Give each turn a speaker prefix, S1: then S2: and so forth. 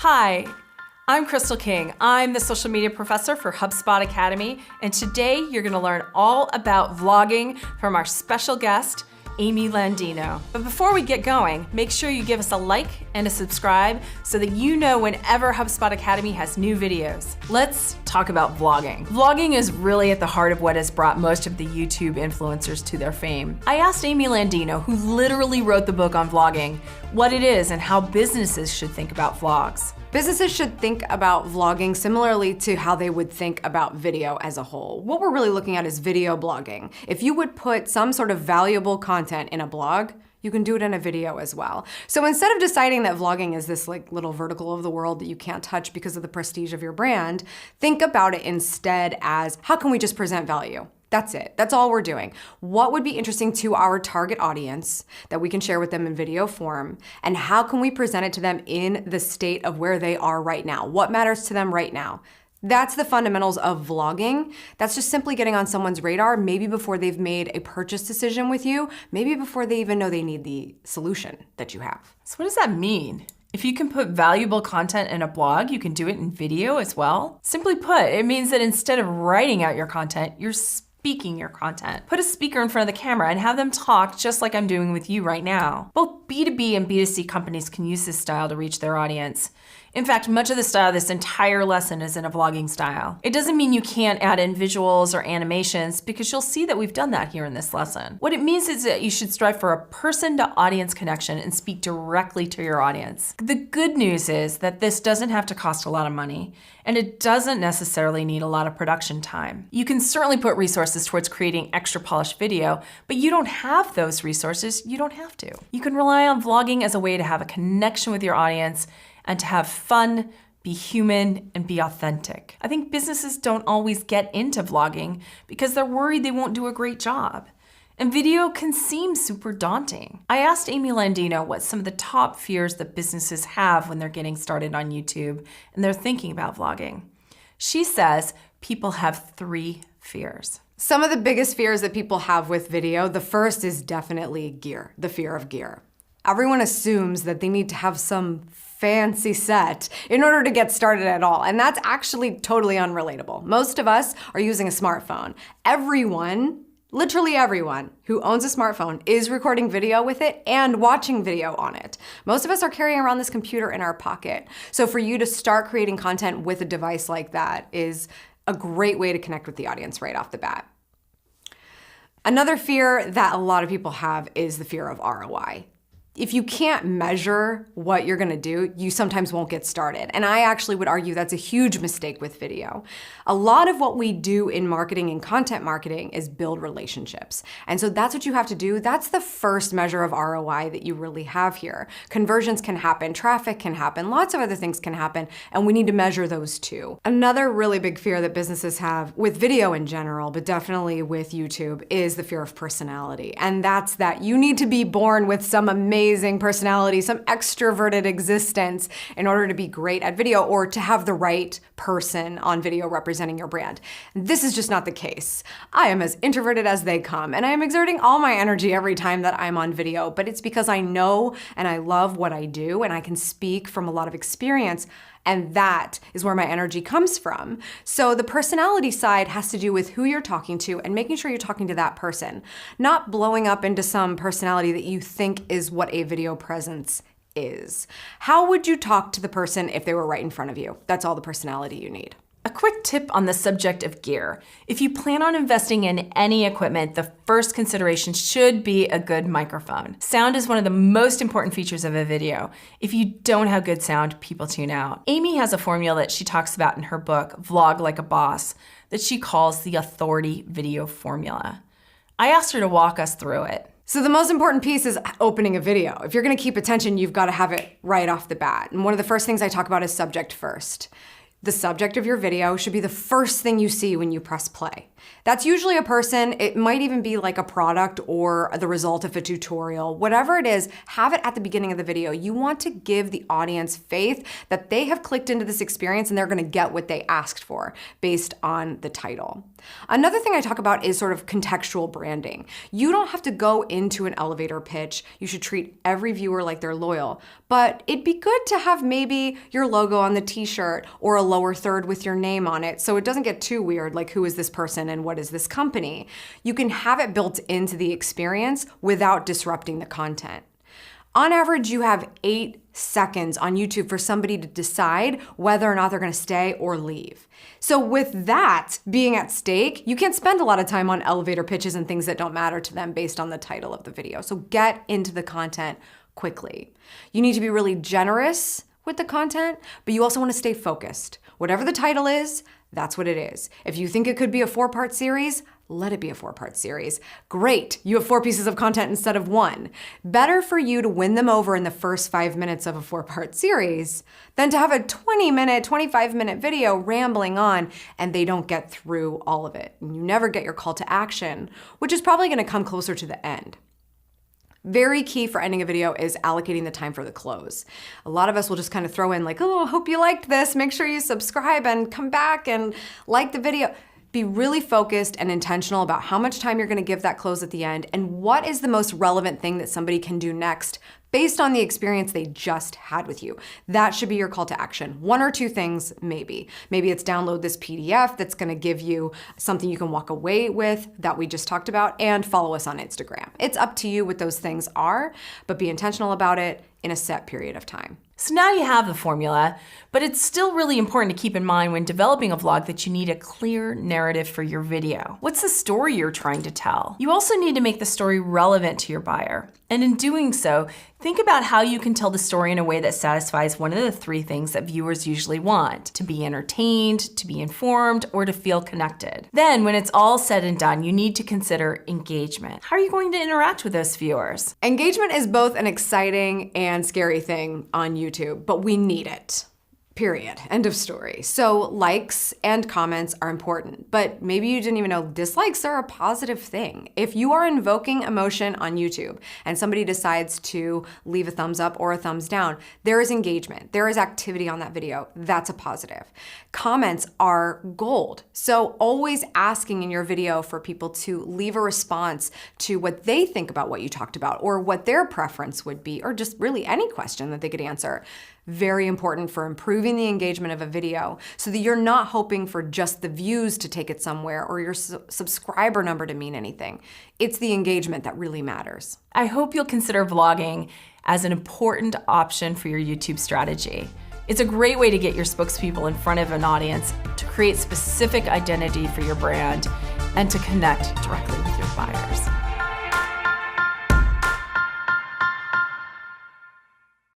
S1: Hi, I'm Crystal King. I'm the social media professor for HubSpot Academy, and today you're gonna learn all about vlogging from our special guest, Amy Landino. But before we get going, make sure you give us a like and a subscribe so that you know whenever HubSpot Academy has new videos. Let's talk about vlogging. Vlogging is really at the heart of what has brought most of the YouTube influencers to their fame. I asked Amy Landino, who literally wrote the book on vlogging, what it is and how businesses should think about vlogs.
S2: Businesses should think about vlogging similarly to how they would think about video as a whole. What we're really looking at is video blogging. If you would put some sort of valuable content in a blog, you can do it in a video as well. So instead of deciding that vlogging is this like little vertical of the world that you can't touch because of the prestige of your brand, think about it instead as how can we just present value? That's it. That's all we're doing. What would be interesting to our target audience that we can share with them in video form, and how can we present it to them in the state of where they are right now? What matters to them right now? That's the fundamentals of vlogging. That's just simply getting on someone's radar, maybe before they've made a purchase decision with you, maybe before they even know they need the solution that you have.
S1: So what does that mean? If you can put valuable content in a blog, you can do it in video as well? Simply put, it means that instead of writing out your content, you're speaking your content. Put a speaker in front of the camera and have them talk just like I'm doing with you right now. Both B2B and B2C companies can use this style to reach their audience. In fact, much of the style of this entire lesson is in a vlogging style. It doesn't mean you can't add in visuals or animations, because you'll see that we've done that here in this lesson. What it means is that you should strive for a person-to-audience connection and speak directly to your audience. The good news is that this doesn't have to cost a lot of money, and it doesn't necessarily need a lot of production time. You can certainly put resources towards creating extra polished video, but you don't have those resources, you don't have to. You can rely on vlogging as a way to have a connection with your audience and to have fun, be human, and be authentic. I think businesses don't always get into vlogging because they're worried they won't do a great job. And video can seem super daunting. I asked Amy Landino what some of the top fears that businesses have when they're getting started on YouTube and they're thinking about vlogging. She says people have 3 fears.
S2: Some of the biggest fears that people have with video, the first is definitely gear, the fear of gear. Everyone assumes that they need to have some fancy set in order to get started at all, and that's actually totally unrelatable. Most of us are using a smartphone. Everyone, literally everyone who owns a smartphone is recording video with it and watching video on it. Most of us are carrying around this computer in our pocket. So for you to start creating content with a device like that is a great way to connect with the audience right off the bat. Another fear that a lot of people have is the fear of ROI. If you can't measure what you're gonna do, you sometimes won't get started. And I actually would argue that's a huge mistake with video. A lot of what we do in marketing and content marketing is build relationships. And so that's what you have to do. That's the first measure of ROI that you really have here. Conversions can happen, traffic can happen, lots of other things can happen, and we need to measure those too. Another really big fear that businesses have with video in general, but definitely with YouTube, is the fear of personality. And that's that you need to be born with some amazing personality, some extroverted existence in order to be great at video or to have the right person on video representing your brand. This is just not the case. I am as introverted as they come, and I am exerting all my energy every time that I'm on video, but it's because I know and I love what I do, and I can speak from a lot of experience, and that is where my energy comes from. So the personality side has to do with who you're talking to and making sure you're talking to that person, not blowing up into some personality that you think is what a video presence is. How would you talk to the person if they were right in front of you? That's all the personality you need.
S1: A quick tip on the subject of gear. If you plan on investing in any equipment, the first consideration should be a good microphone. Sound is one of the most important features of a video. If you don't have good sound, people tune out. Amy has a formula that she talks about in her book, Vlog Like a Boss, that she calls the authority video formula. I asked her to walk us through it.
S2: So the most important piece is opening a video. If you're gonna keep attention, you've gotta have it right off the bat. And one of the first things I talk about is subject first. The subject of your video should be the first thing you see when you press play. That's usually a person, it might even be like a product or the result of a tutorial. Whatever it is, have it at the beginning of the video. You want to give the audience faith that they have clicked into this experience and they're gonna get what they asked for based on the title. Another thing I talk about is sort of contextual branding. You don't have to go into an elevator pitch. You should treat every viewer like they're loyal, but it'd be good to have maybe your logo on the t-shirt or a lower third with your name on it so it doesn't get too weird, like who is this person and what is this company? You can have it built into the experience without disrupting the content. On average, you have 8 seconds on YouTube for somebody to decide whether or not they're gonna stay or leave. So with that being at stake, you can't spend a lot of time on elevator pitches and things that don't matter to them based on the title of the video. So get into the content quickly. You need to be really generous with the content, but you also wanna stay focused. Whatever the title is, that's what it is. If you think it could be a 4-part series, let it be a 4-part series. Great, you have 4 pieces of content instead of 1. Better for you to win them over in the first 5 minutes of a 4-part series than to have a 20-minute, 25-minute video rambling on and they don't get through all of it. And you never get your call to action, which is probably gonna come closer to the end. Very key for ending a video is allocating the time for the close. A lot of us will just kind of throw in like, oh, I hope you liked this. Make sure you subscribe and come back and like the video. Be really focused and intentional about how much time you're gonna give that close at the end and what is the most relevant thing that somebody can do next based on the experience they just had with you. That should be your call to action. 1 or 2 things, maybe. Maybe it's download this PDF that's gonna give you something you can walk away with that we just talked about, and follow us on Instagram. It's up to you what those things are, but be intentional about it in a set period of time.
S1: So now you have the formula, but it's still really important to keep in mind when developing a vlog that you need a clear narrative for your video. What's the story you're trying to tell? You also need to make the story relevant to your buyer. And in doing so, think about how you can tell the story in a way that satisfies one of the 3 things that viewers usually want: to be entertained, to be informed, or to feel connected. Then, when it's all said and done, you need to consider engagement. How are you going to interact with those viewers?
S2: Engagement is both an exciting and scary thing on YouTube, but we need it. Period. End of story. So likes and comments are important, but maybe you didn't even know dislikes are a positive thing. If you are invoking emotion on YouTube and somebody decides to leave a thumbs up or a thumbs down, there is engagement. There is activity on that video. That's a positive. Comments are gold. So always asking in your video for people to leave a response to what they think about what you talked about or what their preference would be, or just really any question that they could answer. Very important for improving the engagement of a video so that you're not hoping for just the views to take it somewhere or your subscriber number to mean anything. It's the engagement that really matters.
S1: I hope you'll consider vlogging as an important option for your YouTube strategy. It's a great way to get your spokespeople in front of an audience, to create specific identity for your brand, and to connect directly with your buyers.